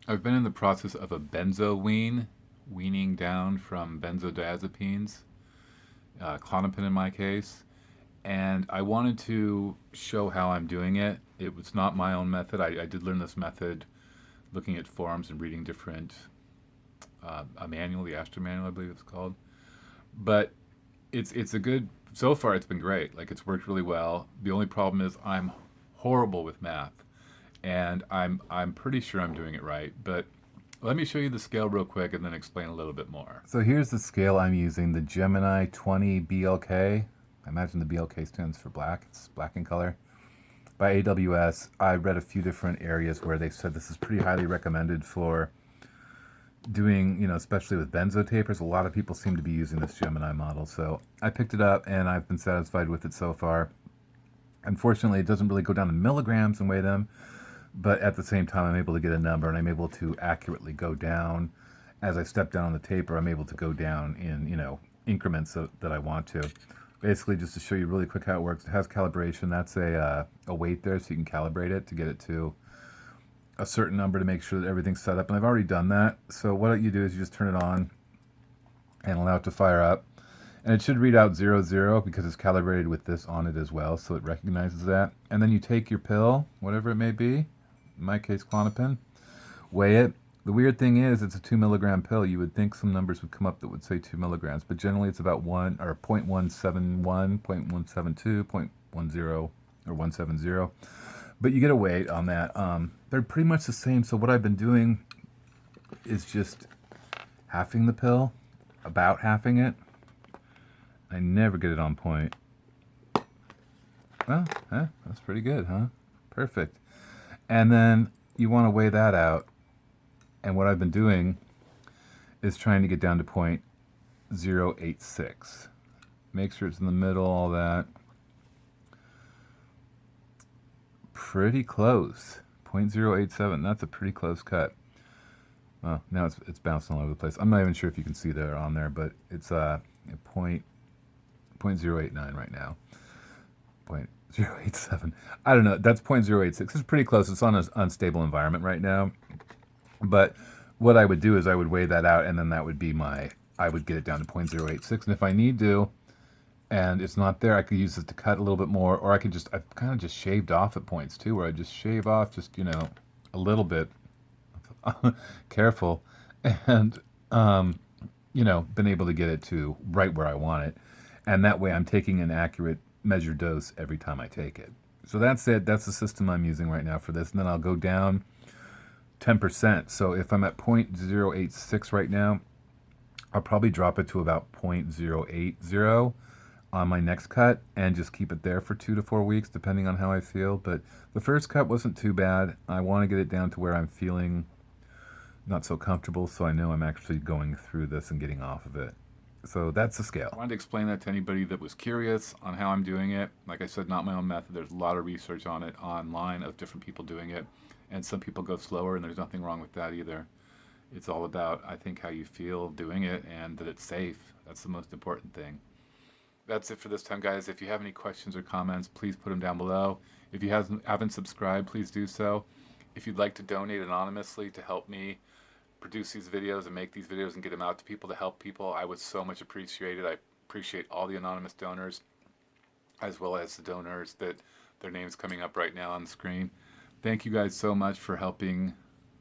I've been in the process of a benzo weaning down from benzodiazepines, klonopin in my case, and I wanted to show how I'm doing it. It was not my own method. I did learn this method looking at forums and reading different a manual, the Astor manual, I believe it's called. But it's a good. So far, it's been great. Like it's worked really well. The only problem is I'm horrible with math, and I'm pretty sure I'm doing it right. But let me show you the scale real quick and then explain a little bit more. So here's the scale I'm using, the Gemini 20 BLK. I imagine the BLK stands for black. It's black in color. By AWS, I read a few different areas where they said this is pretty highly recommended for doing, especially with benzo tapers. A lot of people seem to be using this Gemini model. So I picked it up and I've been satisfied with it so far. Unfortunately, it doesn't really go down in milligrams and weigh them, but at the same time, I'm able to get a number and I'm able to accurately go down. As I step down on the taper, I'm able to go down in, increments that I want to. Basically, just to show you really quick how it works, it has calibration. That's a weight there, so you can calibrate it to get it to a certain number to make sure that everything's set up. And I've already done that. So what you do is you just turn it on and allow it to fire up. And it should read out 00 because it's calibrated with this on it as well, so it recognizes that. And then you take your pill, whatever it may be, in my case, klonopin, weigh it. The weird thing is, it's a 2 milligram pill. You would think some numbers would come up that would say 2 milligrams, but generally it's about 1 or 0.171, 0.172, 0.10, or 170. But you get a weight on that. They're pretty much the same. So what I've been doing is just halving the pill, about halving it. I never get it on point. Well, that's pretty good, huh? Perfect. And then you want to weigh that out. And what I've been doing is trying to get down to 0.086. Make sure it's in the middle, all that. Pretty close. 0.087. That's a pretty close cut. Well, now it's bouncing all over the place. I'm not even sure if you can see that on there, but it's a 0.089 right now. 0.087. I don't know. That's 0.086. It's pretty close. It's on an unstable environment right now. But what I would do is I would weigh that out, and then that would be I would get it down to 0.086. And if I need to, and it's not there, I could use it to cut a little bit more, or I've kind of just shaved off at points too, where I just shave off just, a little bit, careful, and, been able to get it to right where I want it. And that way I'm taking an accurate measured dose every time I take it. So that's it. That's the system I'm using right now for this. And then I'll go down 10%. So if I'm at 0.086 right now, I'll probably drop it to about 0.080 on my next cut and just keep it there for 2 to 4 weeks, depending on how I feel. But the first cut wasn't too bad. I want to get it down to where I'm feeling not so comfortable, so I know I'm actually going through this and getting off of it. So that's the scale. I wanted to explain that to anybody that was curious on how I'm doing it. Like I said, not my own method. There's a lot of research on it online of different people doing it. And some people go slower, and there's nothing wrong with that either. It's all about, I think, how you feel doing it and that it's safe. That's the most important thing. That's it for this time, guys. If you have any questions or comments, please put them down below. If you haven't subscribed, please do so. If you'd like to donate anonymously to help me produce these videos and make these videos and get them out to people to help people, I would so much appreciate it. I appreciate all the anonymous donors, as well as the donors that their names coming up right now on the screen. Thank you guys so much for helping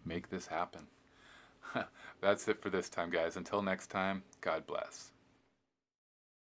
make this happen. That's it for this time, guys. Until next time, God bless.